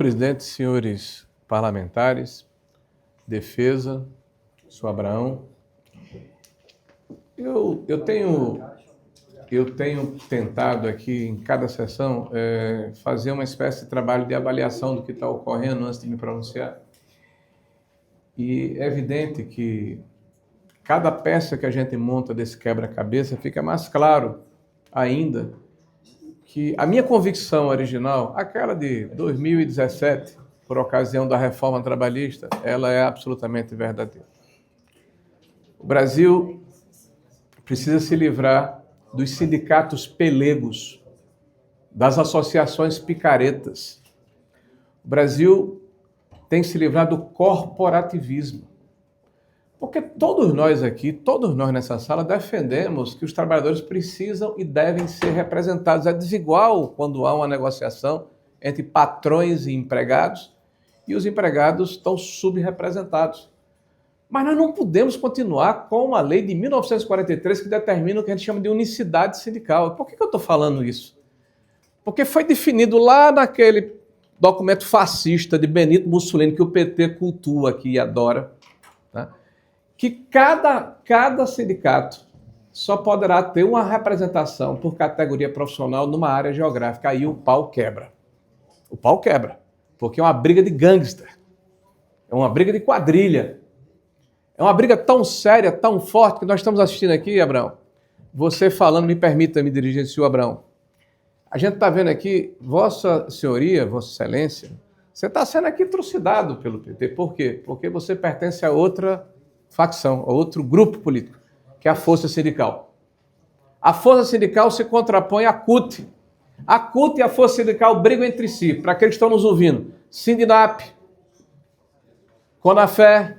Presidente, senhores parlamentares, defesa, senhor Abraão, eu tenho tentado aqui em cada sessão fazer uma espécie de trabalho de avaliação do que está ocorrendo antes de me pronunciar. E é evidente que cada peça que a gente monta desse quebra-cabeça fica mais claro ainda que a minha convicção original, aquela de 2017, por ocasião da reforma trabalhista, ela é absolutamente verdadeira. O Brasil precisa se livrar dos sindicatos pelegos, das associações picaretas. O Brasil tem que se livrar do corporativismo. Porque todos nós aqui, todos nós nessa sala, defendemos que os trabalhadores precisam e devem ser representados. É desigual quando há uma negociação entre patrões e empregados e os empregados estão subrepresentados. Mas nós não podemos continuar com uma lei de 1943 que determina o que a gente chama de unicidade sindical. Por que eu estou falando isso? Porque foi definido lá naquele documento fascista de Benito Mussolini, que o PT cultua aqui e adora, tá? Que cada sindicato só poderá ter uma representação por categoria profissional numa área geográfica. Aí o pau quebra. O pau quebra, porque é uma briga de gangster, é uma briga de quadrilha, é uma briga tão séria, tão forte, que nós estamos assistindo aqui, Abraão. Você falando, me permita me dirigir, senhor Abraão. A gente está vendo aqui, Vossa Senhoria, Vossa Excelência, você está sendo aqui trucidado pelo PT. Por quê? Porque você pertence a outra facção, a outro grupo político, que é a Força Sindical. A Força Sindical se contrapõe à CUT. A CUT e a Força Sindical brigam entre si. Para aqueles que estão nos ouvindo, Sindinap, Conafé,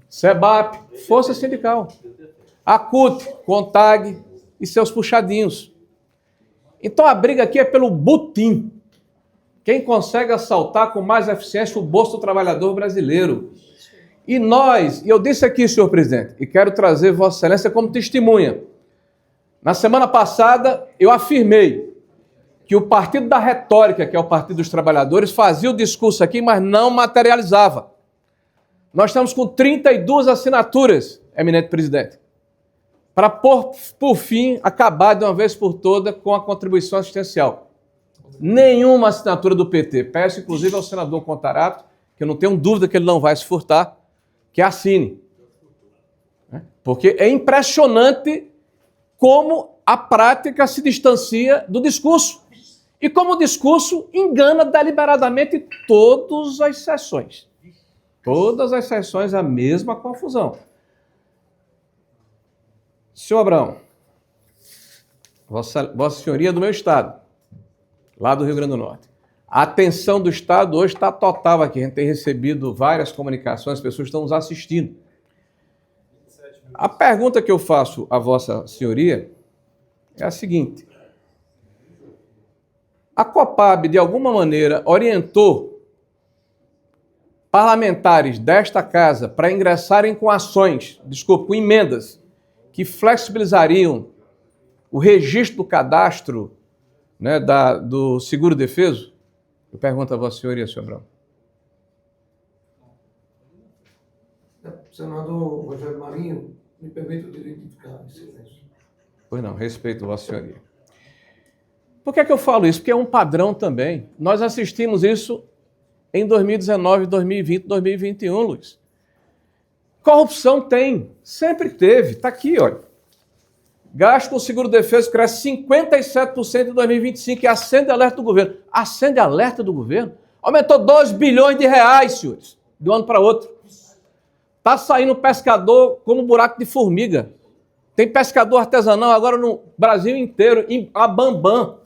Sebap, Força Sindical. A CUT, Contag e seus puxadinhos. Então a briga aqui é pelo butim. Quem consegue assaltar com mais eficiência o bolso do trabalhador brasileiro. E eu disse aqui, senhor presidente, e quero trazer Vossa Excelência como testemunha. Na semana passada, eu afirmei que o Partido da Retórica, que é o Partido dos Trabalhadores, fazia o discurso aqui, mas não materializava. Nós estamos com 32 assinaturas, eminente presidente, para, por fim, acabar de uma vez por todas com a contribuição assistencial. Nenhuma assinatura do PT. Peço, inclusive, ao senador Contarato, que eu não tenho dúvida que ele não vai se furtar, que assine. Porque é impressionante como a prática se distancia do discurso. E como o discurso engana deliberadamente todas as sessões. Todas as sessões a mesma confusão. Senhor Abraão, Vossa Senhoria do meu estado, lá do Rio Grande do Norte. A atenção do Estado hoje está total aqui. A gente tem recebido várias comunicações, as pessoas estão nos assistindo. A pergunta que eu faço a Vossa Senhoria é a seguinte. A Copab, de alguma maneira, orientou parlamentares desta casa para ingressarem com com emendas, que flexibilizariam o registro do cadastro, né, do seguro-defeso? Eu pergunto a Vossa Senhoria, senhor Abraão. Senador Rogério Marinho, me permite o direito de ficar em silêncio. Pois não, respeito, Vossa Senhoria. Por que é que eu falo isso? Porque é um padrão também. Nós assistimos isso em 2019, 2020, 2021, Luiz. Corrupção tem, sempre teve. Está aqui, olha. Gasto com seguro-defeso cresce 57% em 2025 e acende alerta do governo. Acende alerta do governo? Aumentou 2 bilhões de reais, senhores, de um ano para outro. Está saindo pescador como buraco de formiga. Tem pescador artesanal agora no Brasil inteiro, a Bambam.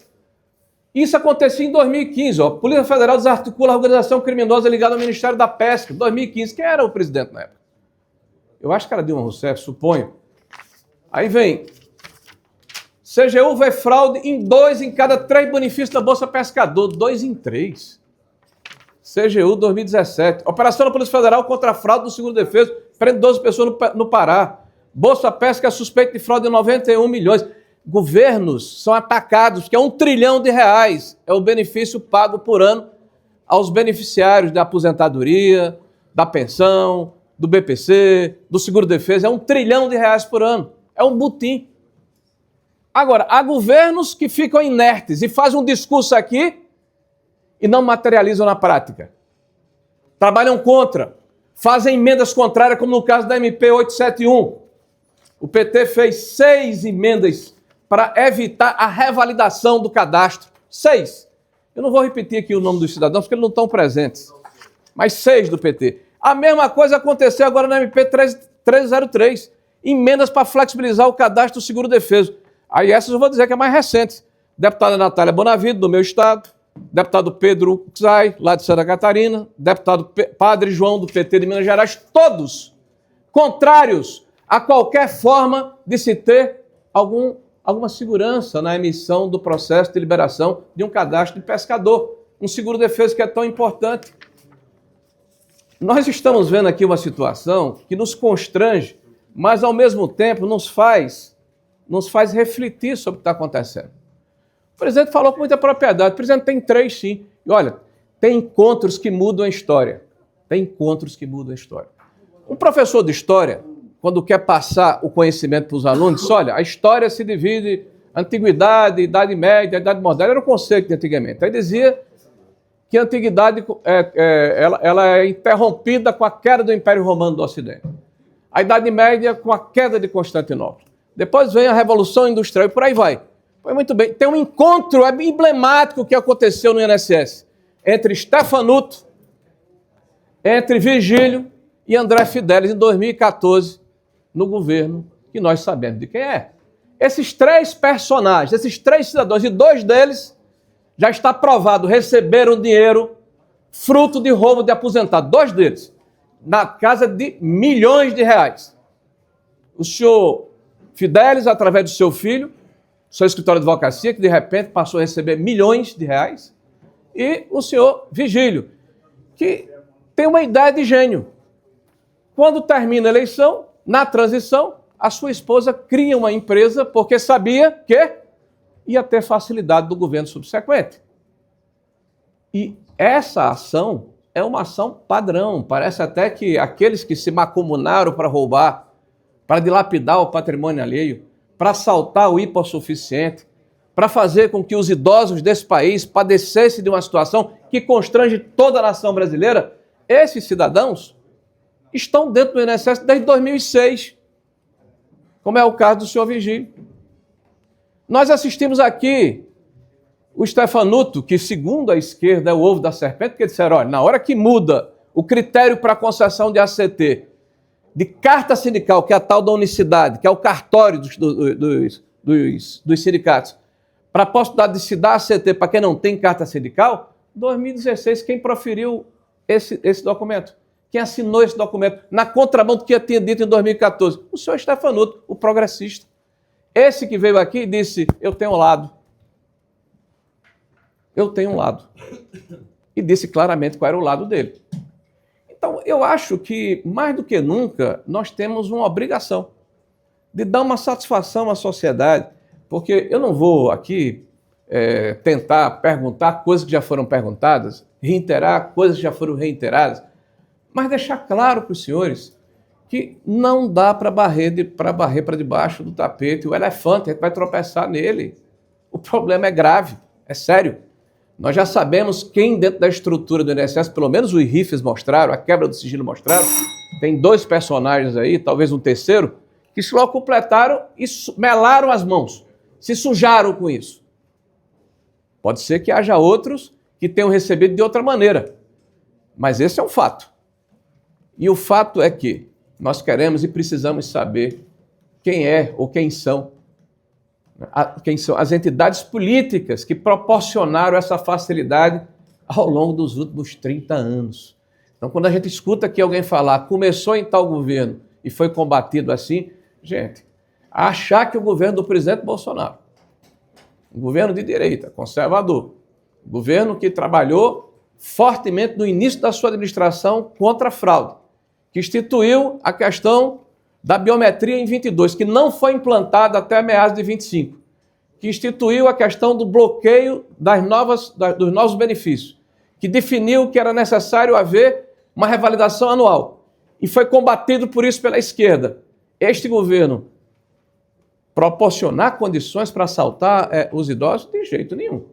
Isso acontecia em 2015. Ó. A Polícia Federal desarticula a organização criminosa ligada ao Ministério da Pesca. 2015. Quem era o presidente na época? Eu acho que era Dilma Rousseff, suponho. Aí vem... CGU vê fraude em 2 em cada 3 benefícios da Bolsa Pescador. 2 em 3. CGU 2017. Operação da Polícia Federal contra a fraude do seguro-defeso. Prende 12 pessoas no Pará. Bolsa Pesca suspeita de fraude de 91 milhões. Governos são atacados, que é R$1 trilhão. É o benefício pago por ano aos beneficiários da aposentadoria, da pensão, do BPC, do seguro-defesa, é R$1 trilhão por ano. É um butim. Agora, há governos que ficam inertes e fazem um discurso aqui e não materializam na prática. Trabalham contra, fazem emendas contrárias, como no caso da MP 871. O PT fez 6 emendas para evitar a revalidação do cadastro. 6. Eu não vou repetir aqui o nome dos cidadãos, porque eles não estão presentes. Mas 6 do PT. A mesma coisa aconteceu agora na MP 1303. Emendas para flexibilizar o cadastro do seguro-defeso. Aí essas eu vou dizer que é mais recente. Deputada Natália Bonavido, do meu estado. Deputado Pedro Zay, lá de Santa Catarina. Deputado Padre João, do PT de Minas Gerais. Todos contrários a qualquer forma de se ter alguma segurança na emissão do processo de liberação de um cadastro de pescador. Um seguro-defesa que é tão importante. Nós estamos vendo aqui uma situação que nos constrange, mas ao mesmo tempo nos faz refletir sobre o que está acontecendo. O presidente falou com muita propriedade. O presidente tem 3, sim. E olha, tem encontros que mudam a história. Tem encontros que mudam a história. Um professor de história, quando quer passar o conhecimento para os alunos, diz, olha, a história se divide em antiguidade, idade média, idade moderna. Era o conceito de antigamente. Aí dizia que a antiguidade ela é interrompida com a queda do Império Romano do Ocidente. A Idade Média com a queda de Constantinopla. Depois vem a Revolução Industrial e por aí vai. Foi muito bem. Tem um encontro emblemático que aconteceu no INSS entre Stefanuto, entre Virgílio e André Fidelis em 2014, no governo que nós sabemos de quem é. Esses 3 personagens, esses 3 cidadãos, e 2 deles já está provado, receberam dinheiro fruto de roubo de aposentado. 2 deles, na casa de milhões de reais. O senhor Fidelis, através do seu filho, seu escritório de advocacia, que de repente passou a receber milhões de reais, e o senhor Vigílio, que tem uma ideia de gênio. Quando termina a eleição, na transição, a sua esposa cria uma empresa porque sabia que ia ter facilidade do governo subsequente. E essa ação é uma ação padrão. Parece até que aqueles que se macomunaram para roubar, para dilapidar o patrimônio alheio, para assaltar o hipossuficiente, para fazer com que os idosos desse país padecessem de uma situação que constrange toda a nação brasileira, esses cidadãos estão dentro do INSS desde 2006, como é o caso do senhor Vigílio. Nós assistimos aqui o Stefanuto, que segundo a esquerda é o ovo da serpente, porque disseram, olha, na hora que muda o critério para a concessão de ACT, de carta sindical, que é a tal da unicidade, que é o cartório dos sindicatos, para a possibilidade de se dar ACT para quem não tem carta sindical, 2016, quem proferiu esse documento? Quem assinou esse documento na contramão do que eu tinha dito em 2014? O senhor Stefanuto, o progressista. Esse que veio aqui e disse, eu tenho um lado. Eu tenho um lado. E disse claramente qual era o lado dele. Então, eu acho que, mais do que nunca, nós temos uma obrigação de dar uma satisfação à sociedade, porque eu não vou aqui tentar perguntar coisas que já foram perguntadas, reiterar coisas que já foram reiteradas, mas deixar claro para os senhores que não dá para barrer para debaixo do tapete o elefante, a gente vai tropeçar nele. O problema é grave, é sério. Nós já sabemos quem dentro da estrutura do INSS, pelo menos os rifles mostraram, a quebra do sigilo mostraram, tem 2 personagens aí, talvez um terceiro, que se logo completaram e melaram as mãos, se sujaram com isso. Pode ser que haja outros que tenham recebido de outra maneira, mas esse é um fato. E o fato é que nós queremos e precisamos saber quem é ou quem são as entidades políticas que proporcionaram essa facilidade ao longo dos últimos 30 anos. Então, quando a gente escuta aqui alguém falar, começou em tal governo e foi combatido assim, gente, achar que o governo do presidente Bolsonaro, um governo de direita, conservador, governo que trabalhou fortemente no início da sua administração contra a fraude, que instituiu a questão da biometria em 22, que não foi implantada até meados de 25, que instituiu a questão do bloqueio dos novos benefícios, que definiu que era necessário haver uma revalidação anual. E foi combatido por isso pela esquerda. Este governo proporcionar condições para assaltar os idosos? De jeito nenhum.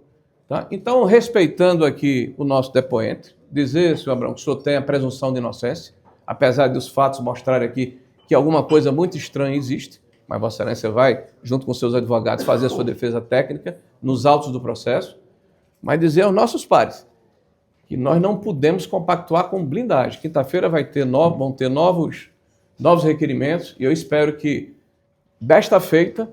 Tá? Então, respeitando aqui o nosso depoente, dizer, senhor Abrão, que o senhor tem a presunção de inocência, apesar dos fatos mostrarem aqui que alguma coisa muito estranha existe, mas Vossa Excelência vai, junto com seus advogados, fazer a sua defesa técnica nos autos do processo, mas dizer aos nossos pares que nós não podemos compactuar com blindagem. Quinta-feira vão ter novos requerimentos e eu espero que, desta feita,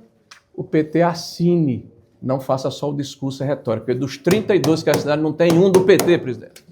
o PT assine, não faça só o discurso retórico, porque dos 32 que assinaram não tem um do PT, presidente.